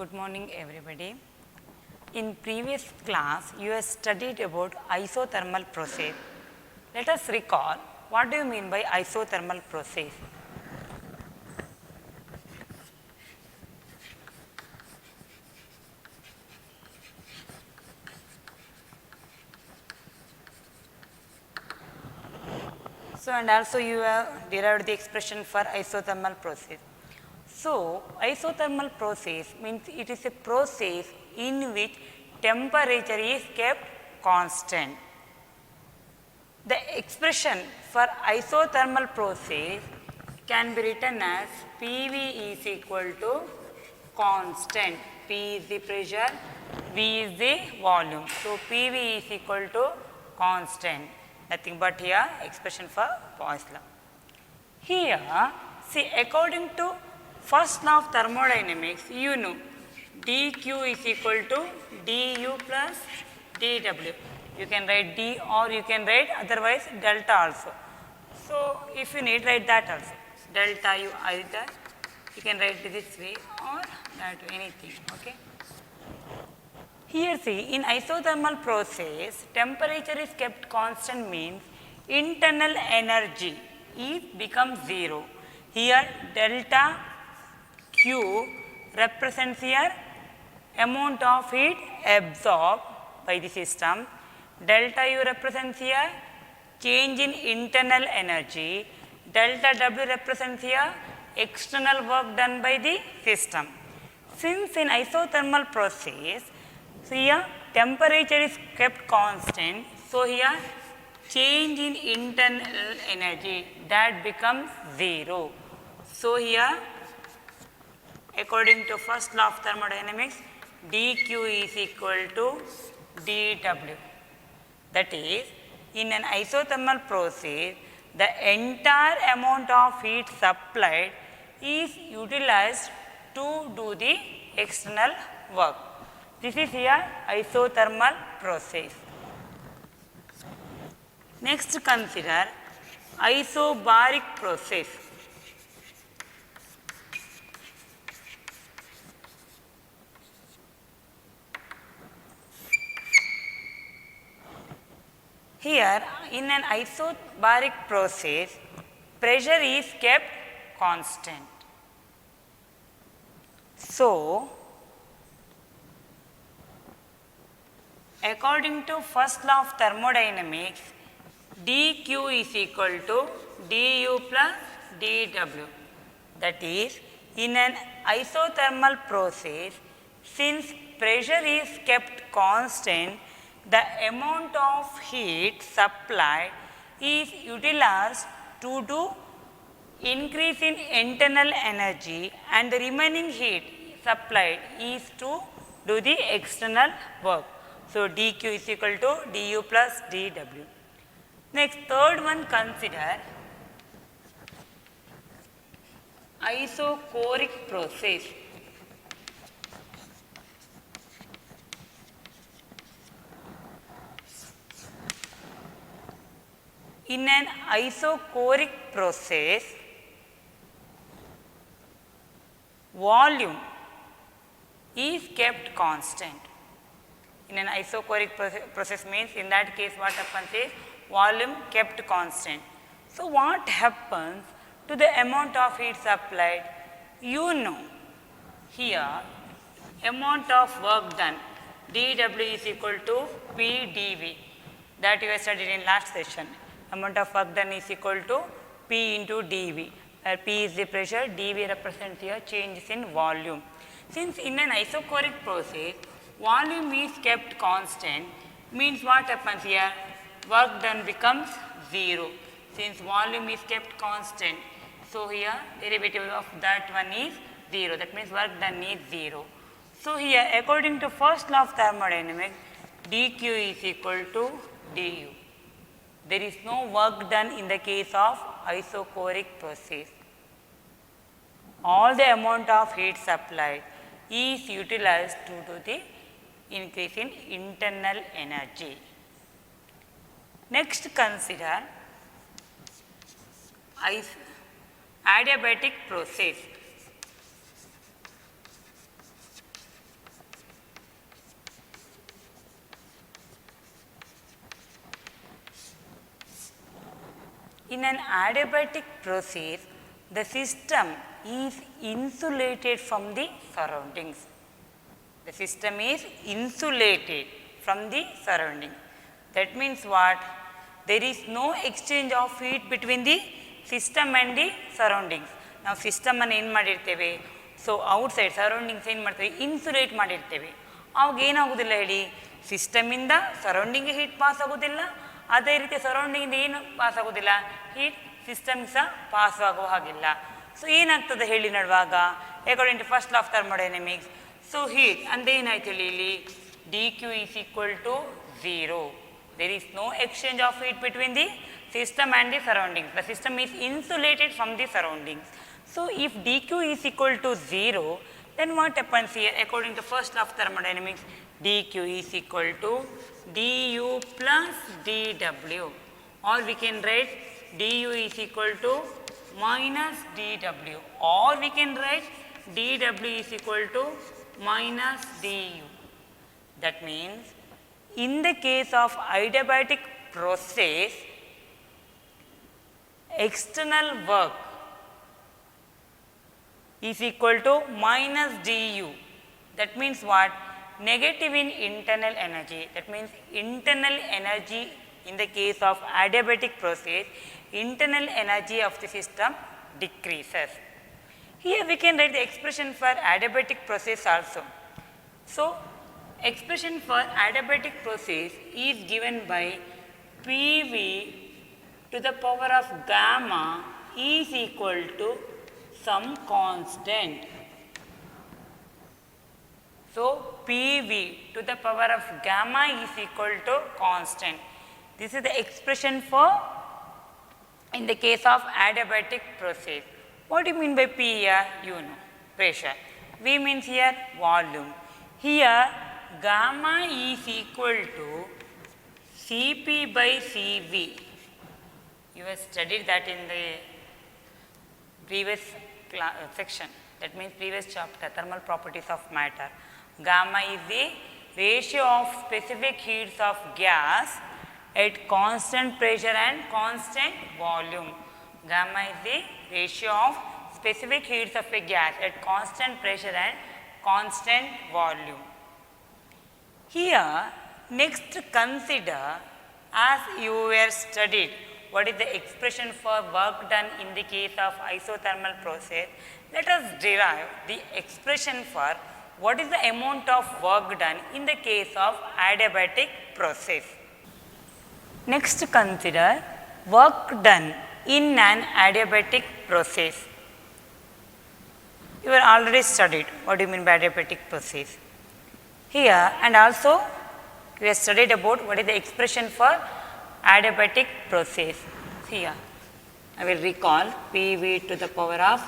Good morning everybody. In previous class you have studied about isothermal process. Let us recall what do you mean by isothermal process. So and also you have derived the expression for isothermal process. So isothermal process means it is a process in which temperature is kept constant. The expression for isothermal process can be written as PV is equal to constant. P is the pressure, V is the volume. So PV is equal to constant. Nothing but here expression for Poisson law. Here, see, according to first law of thermodynamics, you know dq is equal to du plus dw. You can write d or you can write otherwise delta also. So, if you need, write that also. Delta you either you can write this way or that way, anything. Okay. Here see, in isothermal process, temperature is kept constant means internal energy becomes 0. Here delta Q represents here amount of heat absorbed by the system. Delta U represents here change in internal energy. Delta W represents here external work done by the system. Since in isothermal process, so here temperature is kept constant, so here change in internal energy that becomes 0. So here according to first law of thermodynamics, dq is equal to dw. That is, in an isothermal process, the entire amount of heat supplied is utilized to do the external work. This is here isothermal process. Next consider isobaric process. Here in an isobaric process, pressure is kept constant. So, according to first law of thermodynamics, dq is equal to du plus dw. That is, in an isothermal process, since pressure is kept constant, the amount of heat supplied is utilized to do increase in internal energy and the remaining heat supplied is to do the external work. So, dq is equal to du plus dw. Next, third one consider isochoric process. In an isochoric process, volume is kept constant. In an isochoric process means in that case what happens is volume kept constant. So, what happens to the amount of heat supplied? You know here amount of work done dW is equal to P dV, that you have studied in last session. Amount of work done is equal to P into dV, where P is the pressure, dV represents here changes in volume. Since in an isochoric process, volume is kept constant, means what happens here? Work done becomes 0. Since volume is kept constant, so here derivative of that one is 0. That means work done is 0. So here according to first law of thermodynamics, dq is equal to du. There is no work done in the case of isochoric process. All the amount of heat supplied is utilized to do the increase in internal energy. Next consider adiabatic process. In an adiabatic process, the system is insulated from the surroundings. The system is insulated from the surroundings. That means what? There is no exchange of heat between the system and the surroundings. Now system ಅನ್ನು ಏನು ಮಾಡಿರ್ತೇವೆ, so outside surroundings ಏನು ಮಾಡ್ತೇವೆ, insulate ಮಾಡಿರ್ತೇವೆ. ಅವಾಗ ಏನಾಗೋದಿಲ್ಲ ಹೇಳಿ, ಸಿಸ್ಟಮಿಂದ ಸರೌಂಡಿಂಗ್ಗೆ heat pass ಆಗೋದಿಲ್ಲ, ಅದೇ ರೀತಿ ಸರೌಂಡಿಂಗಿಂದ ಏನು ಪಾಸ್ ಆಗೋದಿಲ್ಲ, ಹೀಟ್ ಸಿಸ್ಟಮ್ ಸಹ ಪಾಸ್ ಆಗುವ ಹಾಗಿಲ್ಲ. ಸೊ ಏನಾಗ್ತದೆ ಹೇಳಿ ನಡುವಾಗ, according to first law of thermodynamics. So heat ಅಂದರೆ ಏನಾಯ್ತು ಹೇಳಿ ಇಲ್ಲಿ, d Q is equal to 0. There is no exchange of heat between the system and the surroundings. The system is insulated from the surroundings. So if dq is equal to 0, then what happens here? According to first law of thermodynamics, dq is equal to du plus dw, or we can write du is equal to minus dw, or we can write dw is equal to minus du. That means in the case of adiabatic process, external work is equal to minus du. That means what? Negative in internal energy. That means internal energy in the case of adiabatic process, internal energy of the system decreases. Here we can write the expression for adiabatic process also. So expression for adiabatic process is given by PV to the power of gamma is equal to some constant. So PV to the power of gamma is equal to constant. This is the expression for in the case of adiabatic process. What do you mean by P here? You know, pressure. V means here volume. Here gamma is equal to Cp by Cv. You have studied that in the previous section, that means previous chapter, thermal properties of matter. Gamma is the ratio of specific heats of gas at constant pressure and constant volume. Gamma is the ratio of specific heats of a gas at constant pressure and constant volume. Here next consider, as you were studied, what is the expression for work done in the case of isothermal process. Let us derive the expression for what is the amount of work done in the case of adiabatic process. Next consider work done in an adiabatic process. You have already studied what do you mean by adiabatic process. Here and also we have studied about what is the expression for adiabatic process. Here I will recall PV to the power of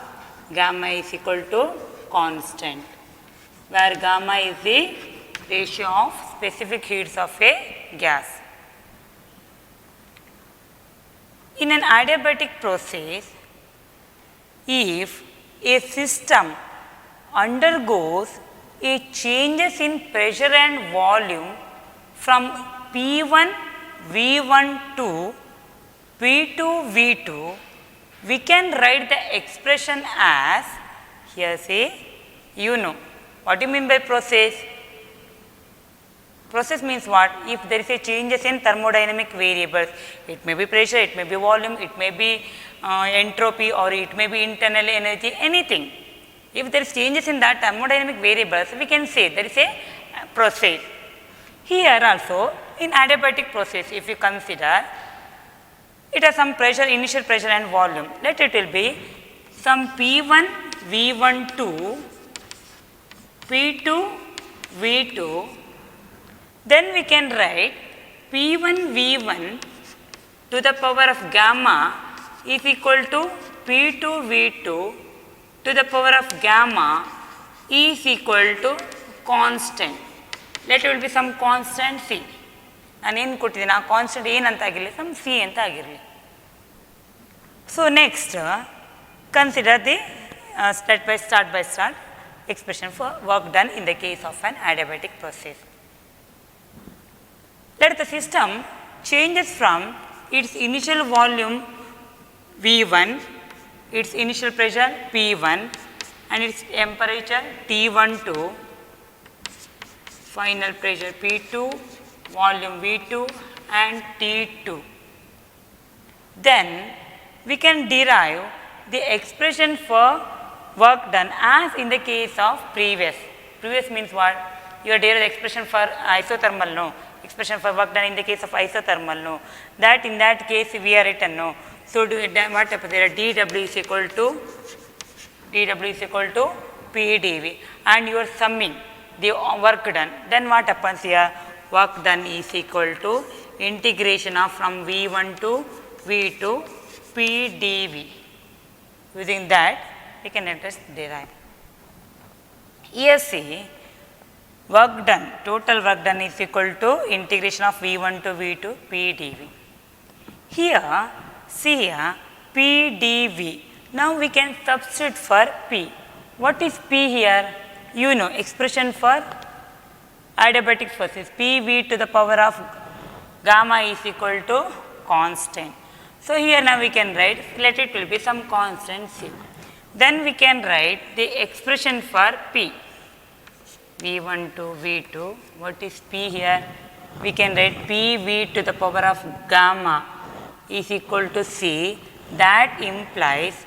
gamma is equal to constant, where gamma is the ratio of specific heats of a gas. In an adiabatic process, if a system undergoes a changes in pressure and volume from P1 V1 to P2 V2, we can write the expression as, here say, you know. What do you mean by process? Process means what? If there is a changes in thermodynamic variables, it may be pressure, it may be volume, it may be entropy, or it may be internal energy, anything. If there is changes in that thermodynamic variables, we can say there is a process. Here also in adiabatic process, if you consider, it has some pressure, initial pressure and volume. Let it will be some P1 V1 to P2 V2. Then we can write P1 V1 to the power of gamma is equal to P2 V2 to the power of gamma is equal to constant. Let it will be some constant C. ನಾನು ಏನು ಕೊಟ್ಟಿದ್ದೀನಿ, ಆ constant ಏನಂತ ಆಗಿರಲಿ, some C ಅಂತ ಆಗಿರಲಿ. So next consider the start by start expression for work done in the case of an adiabatic process. Let the system changes from its initial volume V1, its initial pressure P1 and its temperature T12, final pressure P2, volume V2 and T2. Then we can derive the expression for work done as in the case of previous. Previous means what? You have derived the expression for isothermal, no. Expression for work done in the case of isothermal, no. That in that case we are written, no. So what happens there? dW is equal to PdV and you are summing the work done. Then what happens here? Work done is equal to integration of from V1 to V2 PdV. Using that we can just derive. Here see, work done, total work done is equal to integration of V1 to V2 PdV. Here, see here, PdV. Now we can substitute for P. What is P here? You know, expression for adiabatic forces. PV to the power of gamma is equal to constant. So here now we can write, let it will be some constant C. Then we can write the expression for P. V1 to V2, what is P here? We can write PV to the power of gamma is equal to C. That implies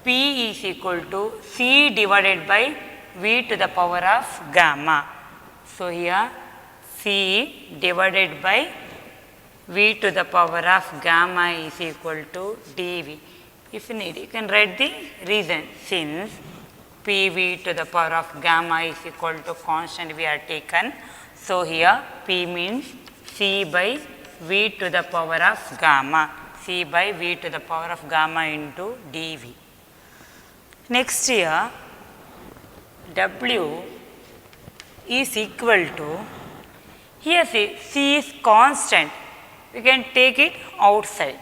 P is equal to C divided by V to the power of gamma. So here C divided by V to the power of gamma is equal to dV. If you need, you can write the reason. Since PV to the power of gamma is equal to constant we are taken. So here P means C by V to the power of gamma. C by V to the power of gamma into dV. Next here W is equal to, here see C is constant. We can take it outside.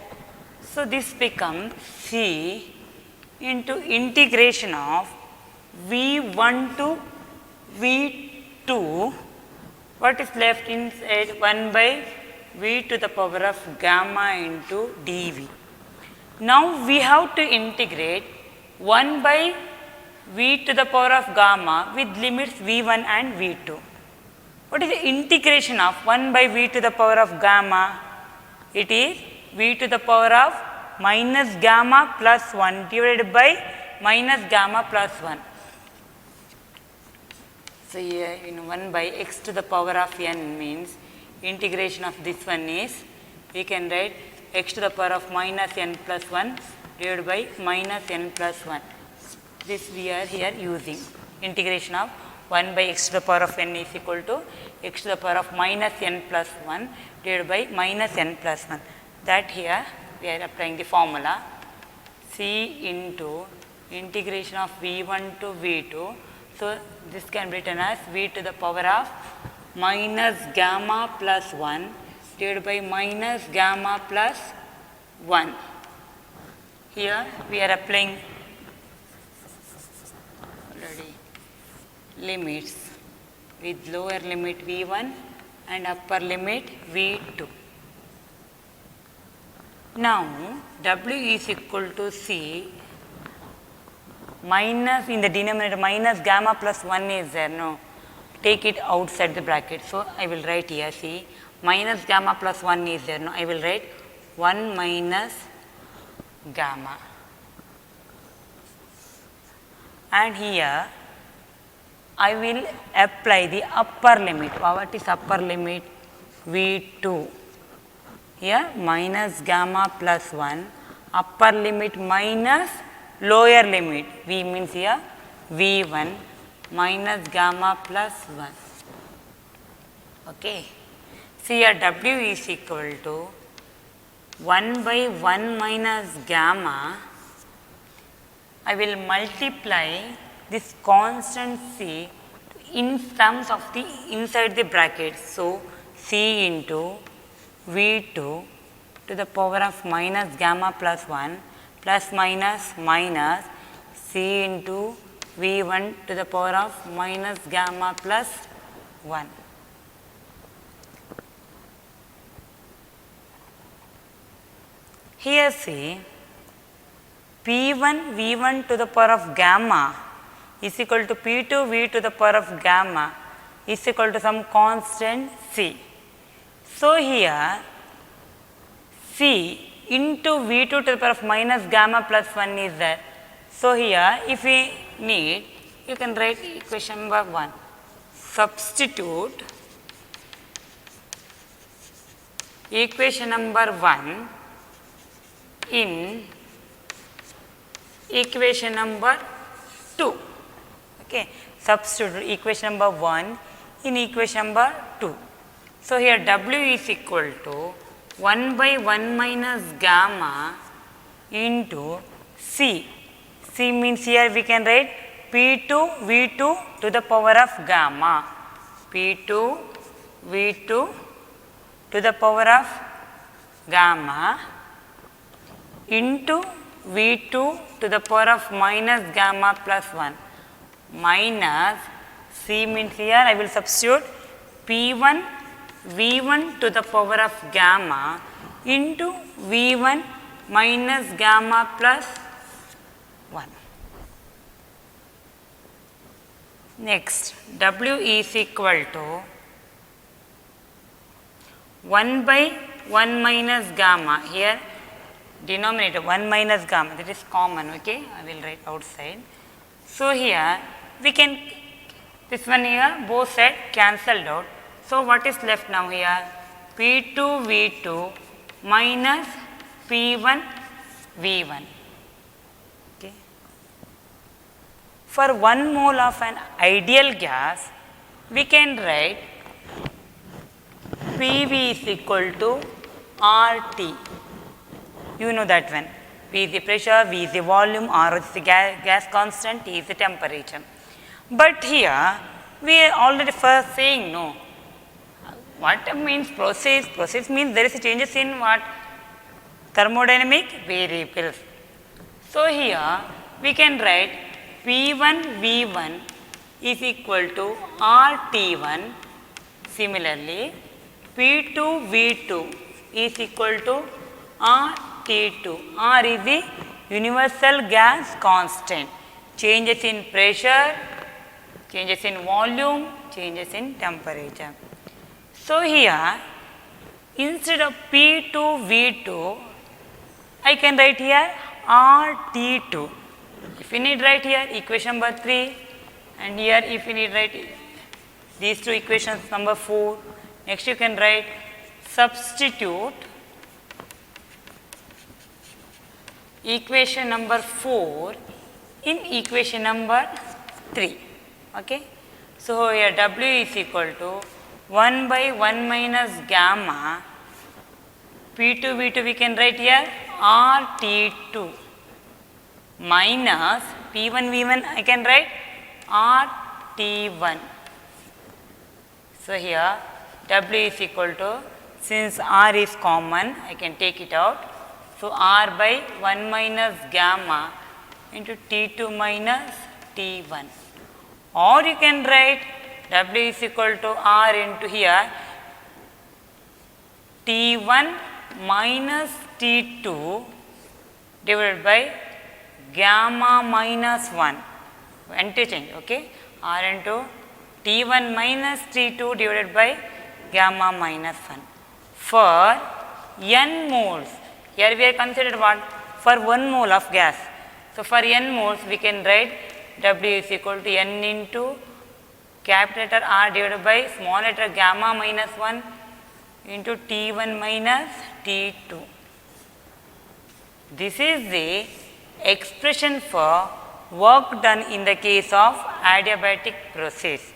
So this becomes C into integration of V1 to V2. What is left inside? 1 by V to the power of gamma into dV. Now we have to integrate 1 by V to the power of gamma with limits V1 and V2. What is the integration of 1 by V to the power of gamma? It is V to the power of minus gamma plus 1 divided by minus gamma plus 1. So here 1 by x to the power of n means integration of this one is, we can write x to the power of minus n plus 1 divided by minus n plus 1. This we are here using integration of 1 by x to the power of n is equal to x to the power of minus n plus 1 divided by minus n plus 1. That here we are applying the formula C into integration of V1 to V2. So this can be written as V to the power of minus gamma plus 1 divided by minus gamma plus 1. Here we are applying already limits with lower limit V1 and upper limit V2. Now W is equal to C minus, in the denominator minus gamma plus 1 is there, no, take it outside the bracket. So I will write here, see, minus gamma plus 1 is there, no, I will write 1 minus gamma. And here I will apply the upper limit. What is upper limit? V2. Here minus gamma plus 1, upper limit minus lower limit. V means here V1 minus gamma plus 1. Okay. So here W is equal to 1 by 1 minus gamma. I will multiply this constant C in terms of the inside the bracket. So C into V2 to the power of minus gamma plus 1 plus minus minus C into V1 to the power of minus gamma plus 1. Here see P1 V1 to the power of gamma is equal to P2 V to the power of gamma is equal to some constant C. So, here C into V2 to the power of minus gamma plus 1 is there. So, here if we need, you can write equation number 1. Substitute equation number 1 in equation number 2. Okay. Substitute equation number 1 in equation number 2. So, here W is equal to 1 by 1 minus gamma into C. C means here we can write P2 V2 to the power of gamma. P2 V2 to the power of gamma into V2 to the power of minus gamma plus 1 minus C means here I will substitute P1 V1 to the power of gamma into V1 minus gamma plus 1. Next, W is equal to 1 by 1 minus gamma. Here denominator 1 minus gamma, that is common, okay. I will write outside. So, here we can, this one here both side cancelled out. So, what is left now here? P2 V2 minus P1 V1. Okay. For 1 mole of an ideal gas, we can write PV is equal to RT. You know that one. P is the pressure, V is the volume, R is the gas constant, T is the temperature. But here we are already first saying no. What means process? Process means there is a changes in what? Thermodynamic variables. So, here we can write P1 V1 is equal to RT1. Similarly, P2 V2 is equal to RT2. R is the universal gas constant. Changes in pressure, changes in volume, changes in temperature. So, here instead of P2 V2, I can write here RT2. If you need write here equation number 3, and here if you need write these two equations number 4, next you can write substitute equation number 4 in equation number 3. Okay. So, here W is equal to 1 by 1 minus gamma P2 V2 we can write here RT2 minus P1 V1 I can write RT1. So, here W is equal to, since R is common I can take it out. So, R by 1 minus gamma into T2 minus T1, or you can write W is equal to R into here T1 minus T2 divided by gamma minus 1, interchange, okay. R into T1 minus T2 divided by gamma minus 1. For n moles, here we are considered what? For 1 mole of gas. So, for n moles we can write W is equal to n into capital letter R divided by small letter gamma minus 1 into T1 minus T2. This is the expression for work done in the case of adiabatic process.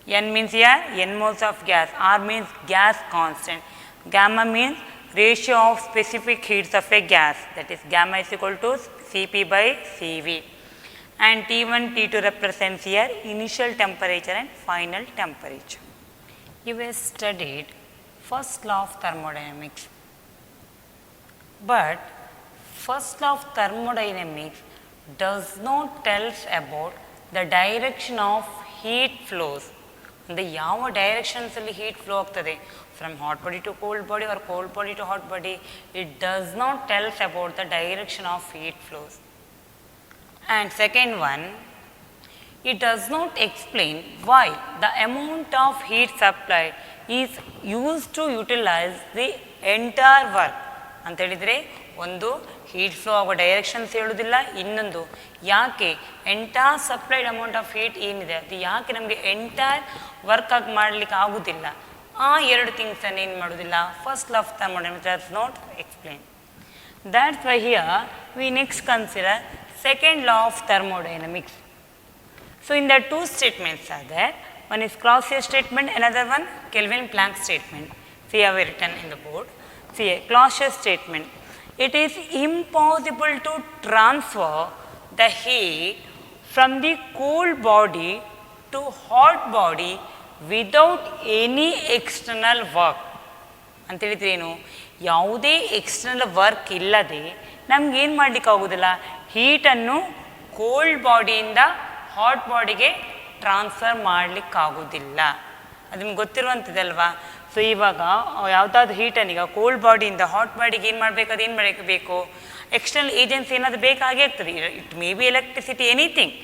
N means here n moles of gas, R means gas constant, gamma means ratio of specific heats of a gas, that is gamma is equal to Cp by Cv, and T1 T2 represents here initial temperature and final temperature. You have studied first law of thermodynamics, but first law of thermodynamics does not tell us about the direction of heat flows. ಅಂದರೆ ಯಾವ ಡೈರೆಕ್ಷನ್ಸಲ್ಲಿ heat flow ಆಗ್ತದೆ. from hot body to cold body or cold body to hot body, it does not tell us about the direction of heat flows. And second one, it does not explain why the amount of heat supply is used to utilize the entire work. ಅಂತ ಹೇಳಿದರೆ ಒಂದು heat flow ಆಗೋ directions ಹೇಳೋದಿಲ್ಲ, ಇನ್ನೊಂದು ಯಾಕೆ entire supplied amount of heat ಏನಿದೆ ಅದು ಯಾಕೆ ನಮಗೆ ಎಂಟೈರ್ ವರ್ಕ್ ಆಗಿ ಮಾಡಲಿಕ್ಕೆ ಆಗೋದಿಲ್ಲ, ಆ ಎರಡು ಥಿಂಗ್ಸನ್ನು ಏನು ಮಾಡೋದಿಲ್ಲ first law of thermodynamics does not explain. That's why here V next consider second law of thermodynamics. So, in the two statements are there, one is Clausius statement, another one Kelvin-Planck statement. See, I have written in the board. See, Clausius statement, it is impossible to transfer the heat from the cold body to hot body without any external work. ಅಂತ ಹೇಳಿದ್ರೆ ಏನು, ಯಾವುದೇ external work ಇಲ್ಲದೆ ನಮಗೇನು ಮಾಡಲಿಕ್ಕೆ ಆಗೋದಿಲ್ಲ, ಹೀಟನ್ನು cold ಬಾಡಿಯಿಂದ hot ಬಾಡಿಗೆ transfer ಮಾಡಲಿಕ್ಕಾಗೋದಿಲ್ಲ. ಅದು ನಿಮ್ಗೆ ಗೊತ್ತಿರುವಂಥದ್ದಲ್ವಾ. ಸೊ ಇವಾಗ ಯಾವುದಾದ್ರು ಹೀಟನ್ನು ಈಗ ಕೋಲ್ಡ್ ಬಾಡಿಯಿಂದ ಹಾಟ್ ಬಾಡಿಗೆ ಏನು ಮಾಡಬೇಕು, ಅದು ಏನು ಮಾಡಬೇಕು, ಎಕ್ಸ್ಟರ್ನಲ್ ಏಜೆನ್ಸಿ ಏನಾದರೂ ಬೇಕಾಗೇ ಆಗ್ತದೆ. It may be electricity anything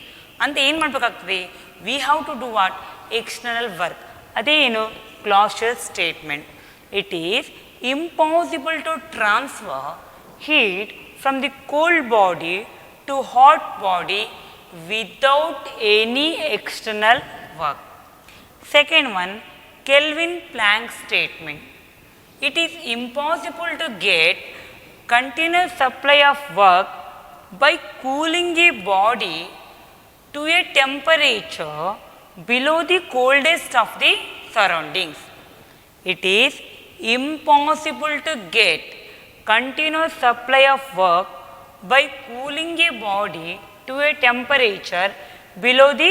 ಅಂತ ಏನು ಮಾಡಬೇಕಾಗ್ತದೆ, we have to do what, external work. ಅದೇ ಏನು Clausius statement. It is impossible to transfer heat from the cold body to hot body without any external work. Second one, Kelvin-Planck statement. It is impossible to get continuous supply of work by cooling a body to a temperature below the coldest of the surroundings. It is impossible to get continuous supply of work by cooling a body to a temperature below the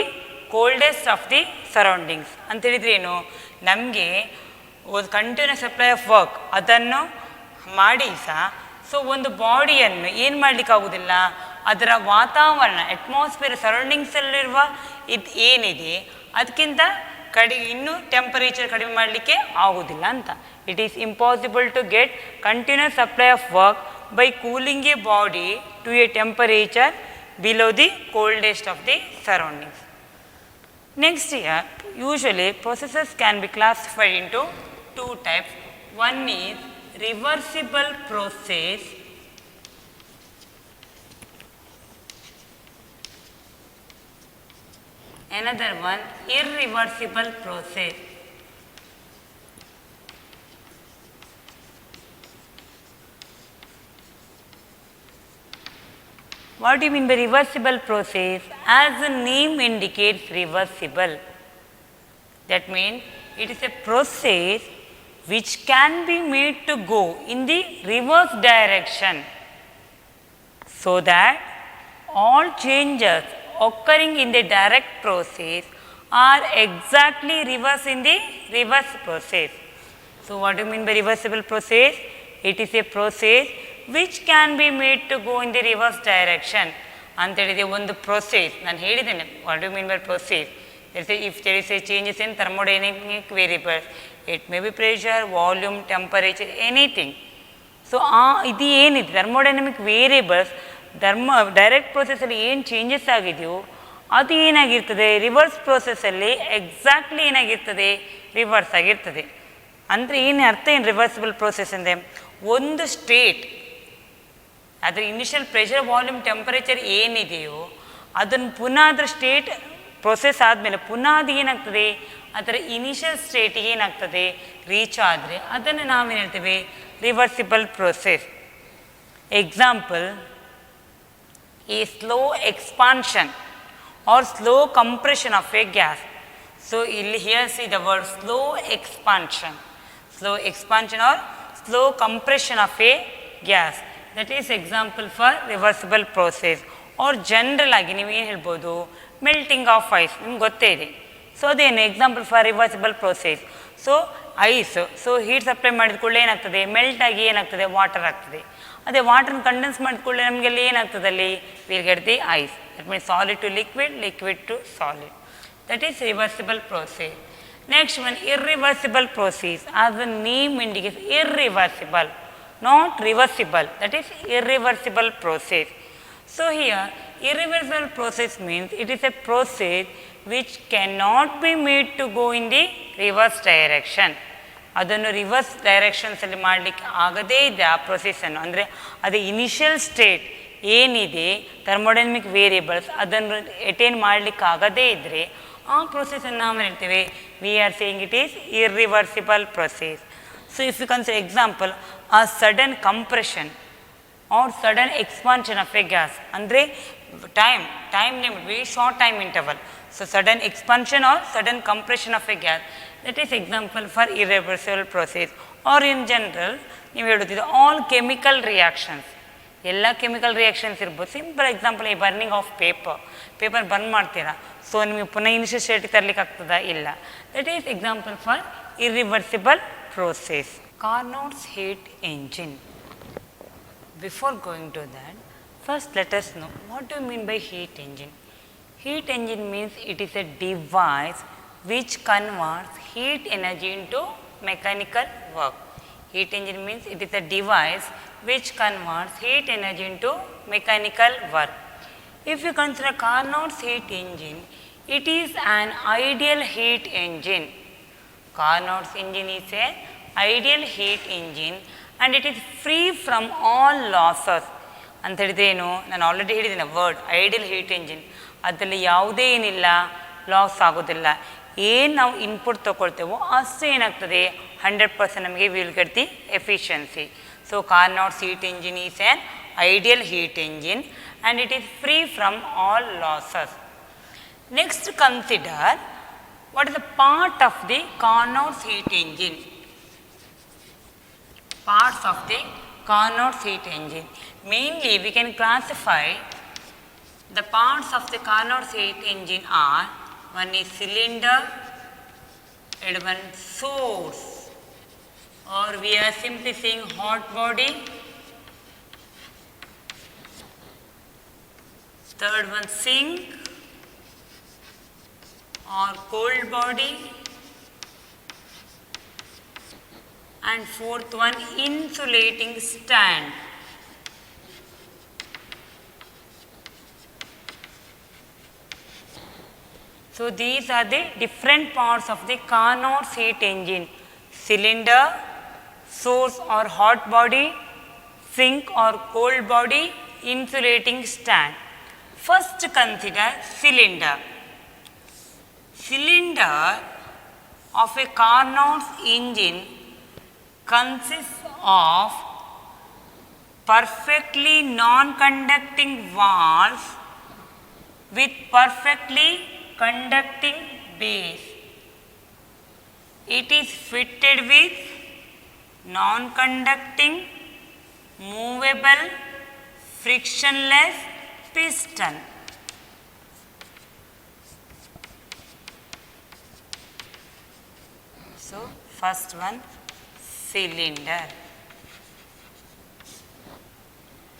coldest of the surroundings. ಅಂತ ಹೇಳಿದ್ರೆ ಏನು, ನಮಗೆ ಒಂದು continuous supply of work ಅದನ್ನು ಮಾಡಿ ಸಹ so ಒಂದು ಬಾಡಿಯನ್ನು ಏನು ಮಾಡಲಿಕ್ಕಾಗೋದಿಲ್ಲ, ಅದರ ವಾತಾವರಣ ಅಟ್ಮಾಸ್ಫಿಯರ್ ಸರೌಂಡಿಂಗ್ಸಲ್ಲಿರುವ ಇದು ಏನಿದೆ ಅದಕ್ಕಿಂತ ಇನ್ನೂ ಟೆಂಪರೇಚರ್ ಕಡಿಮೆ ಮಾಡಲಿಕ್ಕೆ ಆಗೋದಿಲ್ಲ ಅಂತ. It is impossible to get continuous supply of work by cooling a body to a temperature below the coldest of the surroundings. Next year usually processes can be classified into two types. One is reversible process, another one irreversible process. What do you mean by reversible process? As the name indicates, reversible. That means it is a process which can be made to go in the reverse direction, so that all changes occurring in the direct process are exactly reverse in the reverse process. So, what do you mean by reversible process? It is a process which can be made to go in the reverse direction. ಅಂತ ಹೇಳಿದೆ ಒಂದು process. ನಾನು ಹೇಳಿದ್ದೇನೆ what do you mean by process? If there is a changes in thermodynamic variables, it may be pressure, volume, temperature, anything. So ಇದು ಏನಿದೆ thermodynamic variables direct ಪ್ರೊಸೆಸಲ್ಲಿ ಏನು changes ಆಗಿದೆಯೋ ಅದು ಏನಾಗಿರ್ತದೆ, ರಿವರ್ಸ್ ಪ್ರೊಸೆಸಲ್ಲಿ ಎಕ್ಸಾಕ್ಟ್ಲಿ ಏನಾಗಿರ್ತದೆ, ರಿವರ್ಸ್ ಆಗಿರ್ತದೆ. ಅಂದರೆ ಏನು ಅರ್ಥ, ಏನು ರಿವರ್ಸಿಬಲ್ ಪ್ರೊಸೆಸ್ ಅಂದರೆ ಒಂದು ಸ್ಟೇಟ್ ಅದರ ಇನಿಷಿಯಲ್ ಪ್ರೆಷರ್, ವಾಲ್ಯೂಮ್, ಟೆಂಪರೇಚರ್ ಏನಿದೆಯೋ ಅದನ್ನು ಪುನಃ ಅದರ ಸ್ಟೇಟ್ ಪ್ರೊಸೆಸ್ ಆದಮೇಲೆ ಪುನಃ ಅದು ಏನಾಗ್ತದೆ, ಅದರ ಇನಿಷಿಯಲ್ ಸ್ಟೇಟಿಗೆ ಏನಾಗ್ತದೆ ರೀಚ್ ಆದರೆ ಅದನ್ನು ನಾವೇನು ಹೇಳ್ತೇವೆ, reversible process. Example, a slow expansion or slow compression of a gas. So, here see the word slow expansion or slow compression of a gas, that is example for reversible process. or general ಆಗಿ ನೀವೇನು ಹೇಳ್ಬೋದು, melting of ice ನಿಮ್ಗೆ ಗೊತ್ತೇ ಇದೆ. So ಅದೇನು example for reversible process. So ice, so heat supply ಮಾಡಿದ ಕೂಡಲೇ ಏನಾಗ್ತದೆ, ಮೆಲ್ಟ್ ಆಗಿ ಏನಾಗ್ತದೆ, ವಾಟರ್ ಆಗ್ತದೆ. ಅದೇ ವಾಟರ್ನ ಕಂಡೆನ್ಸ್ ಮಾಡಿದ ಕೂಡಲೇ ನಮಗೆಲ್ಲ ಏನಾಗ್ತದೆ, ಅಲ್ಲಿ will get the ice. That means solid to liquid, liquid to solid. That is reversible process. Next one, irreversible process. As the name indicates, irreversible, not reversible. That is irreversible process. So here, irreversible process means it is a process which cannot be made to go in the reverse direction. ಅದನ್ನು reverse ಡೈರೆಕ್ಷನ್ಸಲ್ಲಿ ಮಾಡಲಿಕ್ಕೆ ಆಗದೇ ಇದೆ ಆ ಪ್ರೊಸೆಸನ್ನು. ಅಂದರೆ ಅದು initial state ಏನಿದೆ ಥರ್ಮೋಡೈನಮಿಕ್ ವೇರಿಯೇಬಲ್ಸ್ ಅದನ್ನು ಅಟೈನ್ ಮಾಡಲಿಕ್ಕೆ ಆಗದೇ ಇದ್ದರೆ ಆ ಪ್ರೊಸೆಸನ್ನು ನಾವು ಹೇಳ್ತೇವೆ we are saying it is irreversible process. So if you consider example a sudden compression or sudden expansion of a gas, ಅಂದರೆ time limit, very short time interval. So sudden expansion or sudden compression of a gas, that is example for irreversible process. Or in general ನೀವು ಹೇಳುತ್ತಿದ್ದು all chemical reactions, ಎಲ್ಲ chemical reactions ಇರ್ಬೋದು. Simple example ಈ burning of paper burn ಮಾಡ್ತೀರಾ, so ನಿಮಗೆ ಪುನಃ initial ಸ್ಟೇಟಿಗೆ ತರಲಿಕ್ಕೆ ಆಗ್ತದಾ? ಇಲ್ಲ. That is example for irreversible process. Carnot's heat engine. Before going to that, first let us know what do you mean by heat engine. Heat engine means it is a device which converts heat energy into mechanical work. Heat engine means it is a device which converts heat energy into mechanical work. If you consider Carnot's heat engine, it is an ideal heat engine. Carnot's engine is an ideal heat engine and it is free from all losses. ಅಂತ ಹೇಳಿದ್ರೆ ಏನು, ನಾನು already ಹೇಳಿದ್ದೀನಿ word ideal heat engine. ಅದರಲ್ಲಿ ಯಾವುದೇ ಏನಿಲ್ಲ, loss ಆಗೋದಿಲ್ಲ. ಏನು ನಾವು ಇನ್ಪುಟ್ ತೊಗೊಳ್ತೇವೋ ಅಷ್ಟು ಏನಾಗ್ತದೆ 100% ನಮಗೆ will get the efficiency. So Carnot's heat engine is an ideal heat engine and it is free from all losses. Next consider what is the part of the Carnot's heat engine. Parts of the Carnot's heat engine. Mainly we can classify the parts of the Carnot's heat engine are, one is cylinder and one source, or we are simply saying hot body. Third one sink or cold body. And fourth one insulating stand. So these are the different parts of the Carnot's heat engine: cylinder, source or hot body, sink or cold body, insulating stand. First consider cylinder. Cylinder of a Carnot's engine consists of perfectly non-conducting valves with perfectly conducting base. It is fitted with non-conducting, movable, frictionless piston. So first one, cylinder.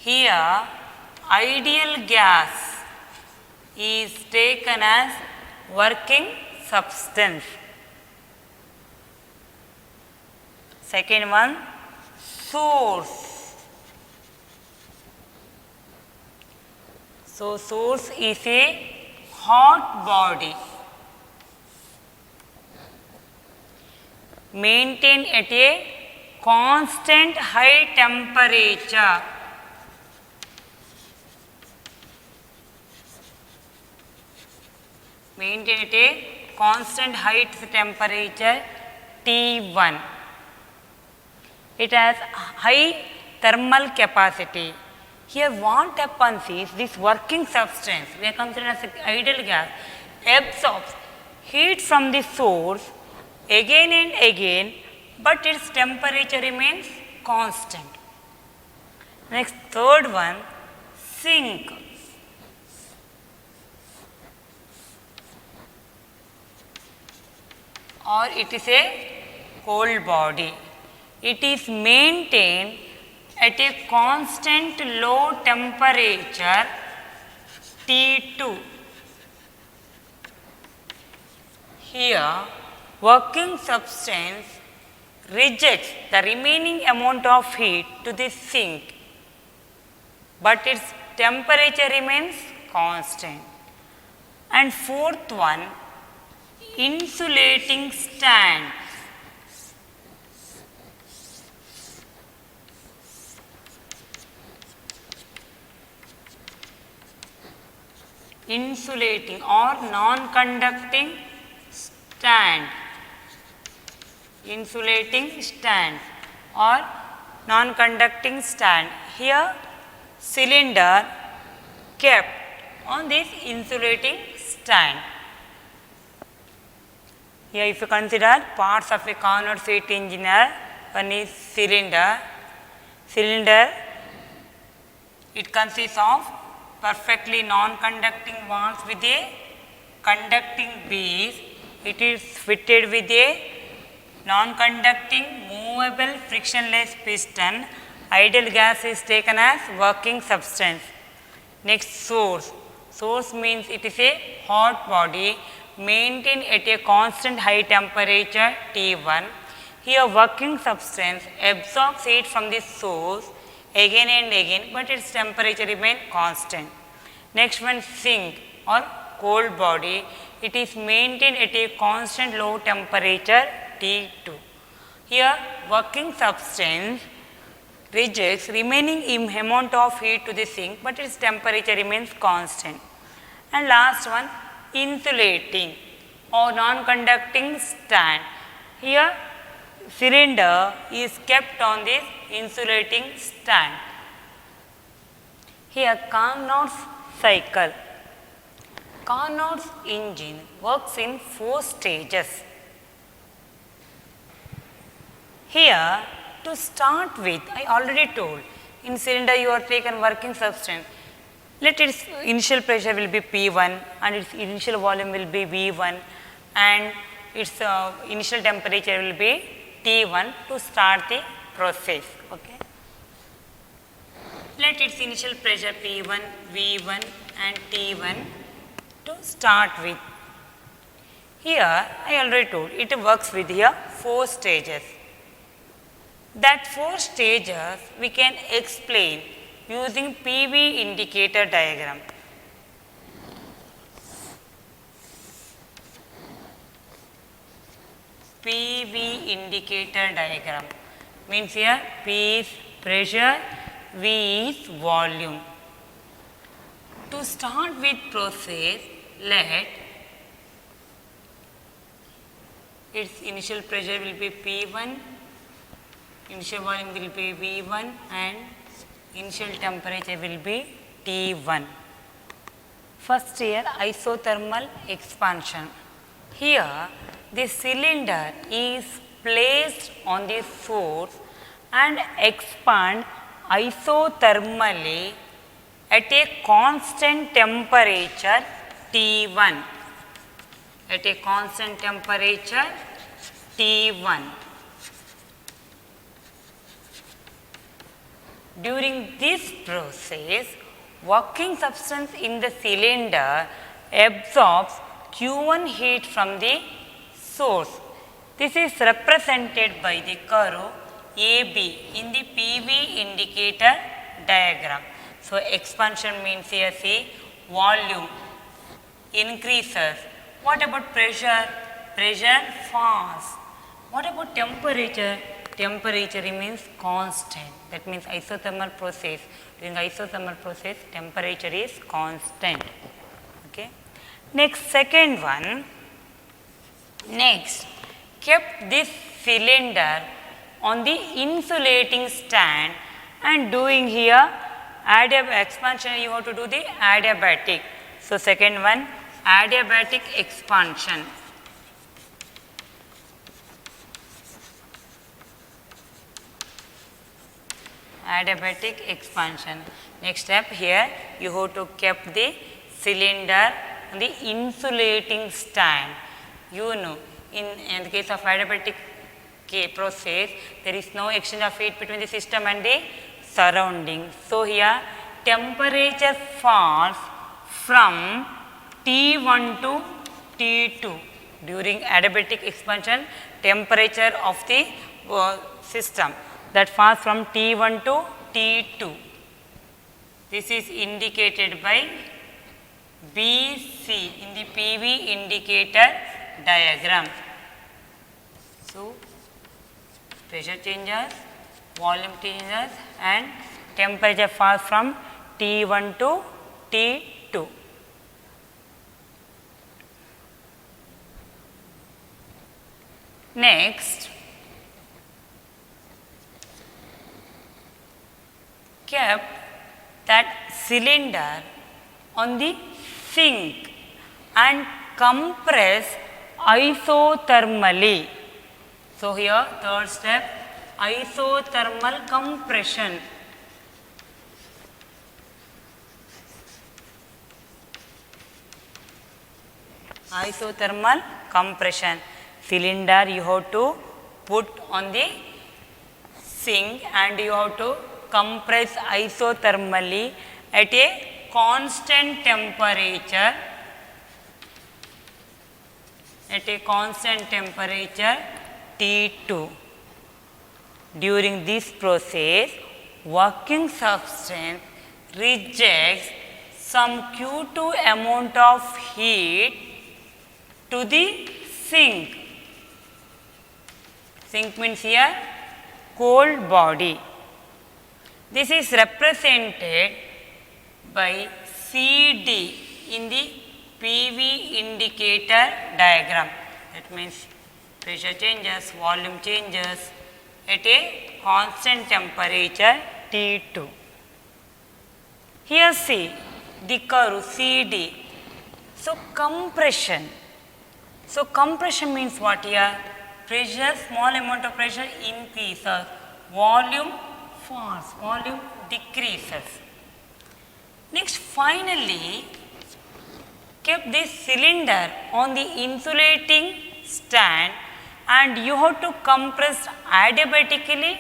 Here ideal gas is taken as working substance. Second one, source. So source is a hot body maintained at a constant high temperature. Maintained at a constant high temperature T1. It has high thermal capacity. Here what happens is this working substance, we are considering as an ideal gas, absorbs heat from the source again and again, but its temperature remains constant. Next, third one, sink. Or it is a cold body. It is maintained at a constant low temperature T2. Here working substance rejects the remaining amount of heat to the sink, but its temperature remains constant. And fourth one, insulating stand. Insulating or non-conducting stand. Insulating stand or non-conducting stand. Here cylinder kept on this insulating stand. Here if you consider parts of a Carnot heat engineer, one is cylinder. Cylinder, it consists of perfectly non-conducting walls with a conducting base. It is fitted with a non-conducting movable frictionless piston. Ideal gas is taken as working substance. Next, source. Source means it is a hot body maintained at a constant high temperature T1. Here working substance absorbs heat from the source again and again, but its temperature remains constant. Next one, sink or cold body. It is maintained at a constant low temperature T2. Here working substance rejects remaining amount of heat to the sink, but its temperature remains constant. And last one, insulating or non-conducting stand. Here cylinder is kept on this insulating stand. Here Carnot's cycle. Carnot's engine works in 4 stages. Here to start with, I already told, in cylinder you are taken working substance. Let its initial pressure will be P1 and its initial volume will be V1 and its initial temperature will be T1 to start the process. Okay. Let its initial pressure P1, V1 and T1 to start with. Here I already told it works with here 4 stages. That 4 stages we can explain using PV indicator diagram. PV indicator diagram means here P is pressure, V is volume. To start with process, let its initial pressure will be P1, initial volume will be V1 and initial temperature will be T1. First here isothermal expansion. Here the cylinder is placed on the source and expand isothermally at a constant temperature T1. At a constant temperature T1. During this process, working substance in the cylinder absorbs Q1 heat from the source. This is represented by the curve AB in the PV indicator diagram. So, expansion means here see volume increases. What about pressure? Pressure falls. What about temperature? Temperature remains constant. That means isothermal process. During isothermal process, temperature is constant. Okay. Next, second one. Next, kept this cylinder on the insulating stand and doing here expansion, you have to do the adiabatic. So, second one, adiabatic expansion. Adiabatic expansion. Next step here, you have to keep the cylinder on the insulating stand. You know, in the case of adiabatic process, there is no exchange of heat between the system and the surrounding. So, here temperature falls from T1 to T2 during adiabatic expansion temperature of the system that falls from T1 to T2. This is indicated by BC in the PV indicator diagram. So, pressure changes, volume changes and temperature falls from T1 to T2. Next, kept that cylinder on the sink and compress isothermally. So, here third step, isothermal compression. Isothermal compression. Cylinder you have to put on the sink and you have to compress isothermally at a constant temperature. At a constant temperature T2. During this process, working substance rejects some Q2 amount of heat to the sink. Sink means here cold body. This is represented by CD in the PV indicator diagram. That means pressure changes, volume changes at a constant temperature T2. Here see the curve CD. So, compression. So, compression means what here? Pressure, small amount of pressure increases, volume falls, volume decreases. Next, finally, kept this cylinder on the insulating stand and you have to compress adiabatically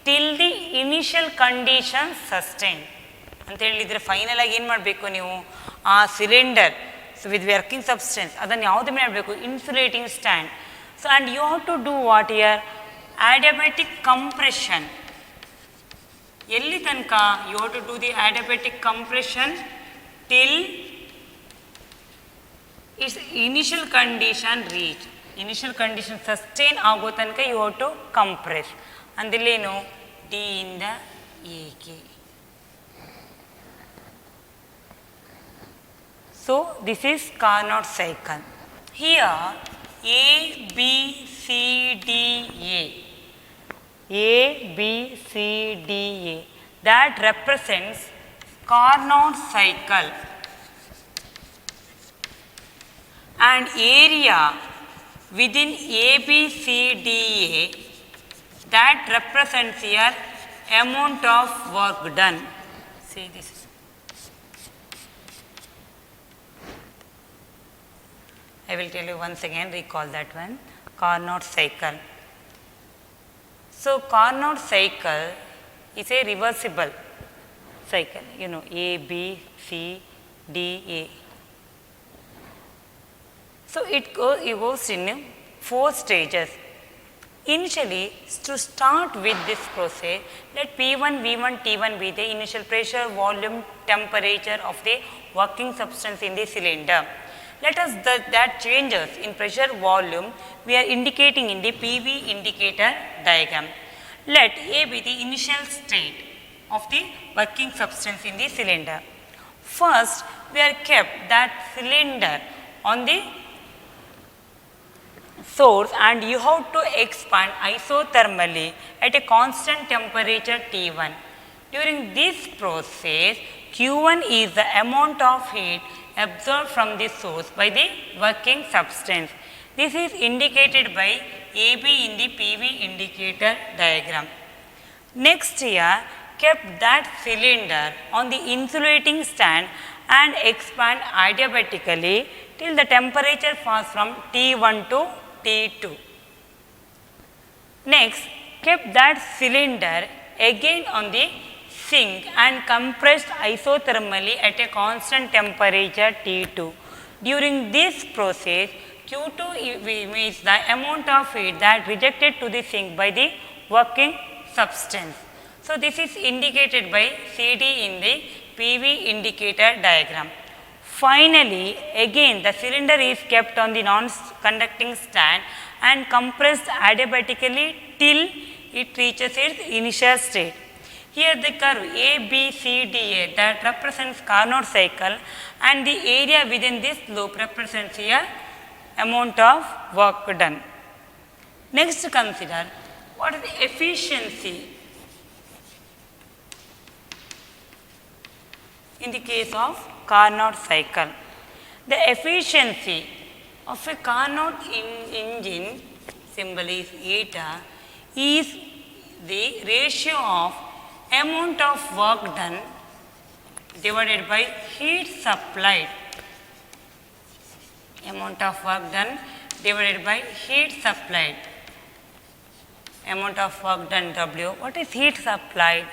till the initial condition sustained. ಅಂತ ಹೇಳಿದರೆ final ಆಗಿ ಏನು ಮಾಡಬೇಕು ನೀವು ಆ cylinder so with working substance ಅದನ್ನು ಯಾವುದು ಮಾಡಬೇಕು insulating stand. So and you have to do what here adiabatic compression. ಎಲ್ಲಿ ತನಕ you have to do the adiabatic compression till its initial condition reach. Initial condition sustain ಆಗೋ ತನಕ you have to compress. ಅಂದಿಲ್ಲೇನು D ಇಂದ ಎಗೆ. So, this is Carnot cycle. Here A, B, C, D, A. A, B, C, D, A. That represents Carnot cycle. And area within A, B, C, D, A, that represents here amount of work done. See this. I will tell you once again, recall that one, Carnot cycle. So, Carnot cycle is a reversible cycle, you know, A, B, C, D, A. So, it goes in 4 stages. Initially, to start with this process, let P1, V1, T1 be the initial pressure, volume, temperature of the working substance in the cylinder. Let us that changes in pressure, volume we are indicating in the PV indicator diagram. Let A be the initial state of the working substance in the cylinder. First, we are kept that cylinder on the source and you have to expand isothermally at a constant temperature T1. During this process, Q1 is the amount of heat absorbed from the source by the working substance. This is indicated by AB in the PV indicator diagram. Next here, kept that cylinder on the insulating stand and expand adiabatically till the temperature falls from T1 to T2. Next, kept that cylinder again on the sink and compressed isothermally at a constant temperature T2. During this process, Q2 means the amount of heat that rejected to the sink by the working substance. So, this is indicated by CD in the PV indicator diagram. Finally, again the cylinder is kept on the non-conducting stand and compressed adiabatically till it reaches its initial state. Here the curve ABCDA that represents Carnot cycle, and the area within this loop represents here amount of work done. Next, consider what is the efficiency in the case of Carnot cycle. The efficiency of a Carnot engine, symbol is eta, is the ratio of amount of work done divided by heat supplied. Amount of work done divided by heat supplied. Amount of work done W. What is heat supplied?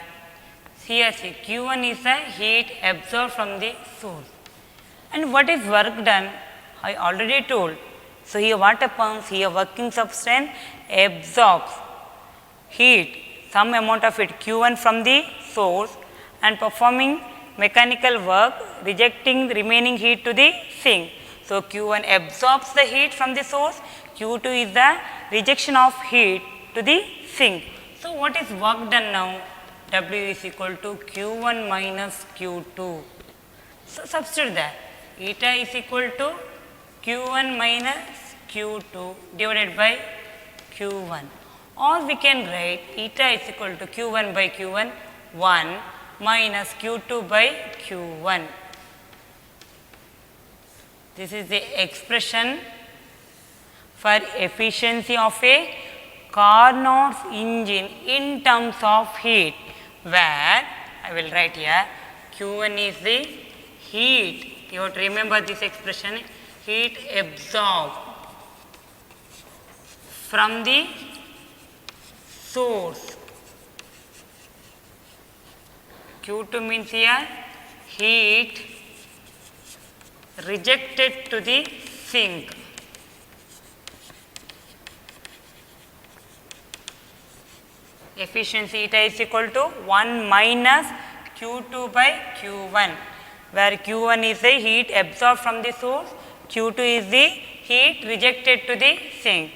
Here see Q1 is the heat absorbed from the source. And what is work done? I already told. So, here what happens? Here working substance absorbs heat, some amount of it Q1 from the source, and performing mechanical work, rejecting the remaining heat to the sink. So, Q1 absorbs the heat from the source, Q2 is the rejection of heat to the sink. So, what is work done now? W is equal to Q1 minus Q2. So, substitute that. Eta is equal to Q1 minus Q2 divided by Q1. Or we can write eta is equal to Q1 by Q1 1 minus Q2 by Q1. This is the expression for efficiency of a Carnot engine in terms of heat, where I will write here Q1 is the heat. You have to remember this expression, heat absorbed from the source. Q2 means here heat rejected to the sink. Efficiency eta is equal to 1 minus Q2 by Q1, where Q1 is the heat absorbed from the source, Q2 is the heat rejected to the sink.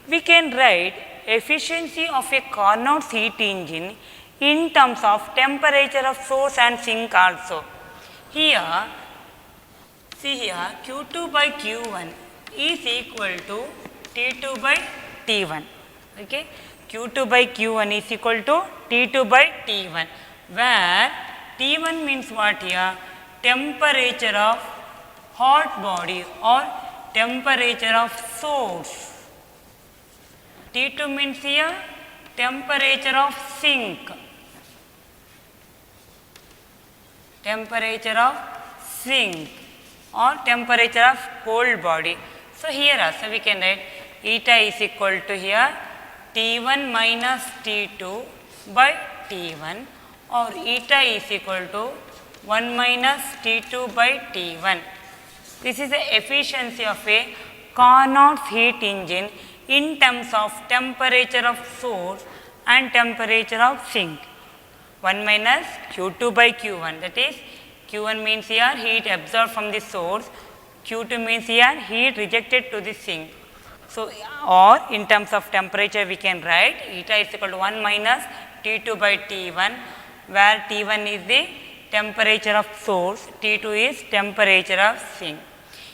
We can write efficiency of a Carnot heat engine in terms of temperature of source and sink also. Here, see here Q2 by Q1 is equal to T2 by T1. Okay? Q2 by Q1 is equal to T2 by T1, where T1 means what here? Temperature of hot body or temperature of source. T2 means here temperature of sink. Temperature of sink or temperature of cold body. So, here also we can write eta is equal to here T1 minus T2 by T1, or eta is equal to 1 minus T2 by T1. This is the efficiency of a Carnot heat engine in terms of temperature of source and temperature of sink. 1 minus Q2 by Q1, that is Q1 means here heat absorbed from the source, Q2 means here heat rejected to the sink. So, or in terms of temperature we can write eta is equal to 1 minus T2 by T1, where T1 is the temperature of source, T2 is temperature of sink.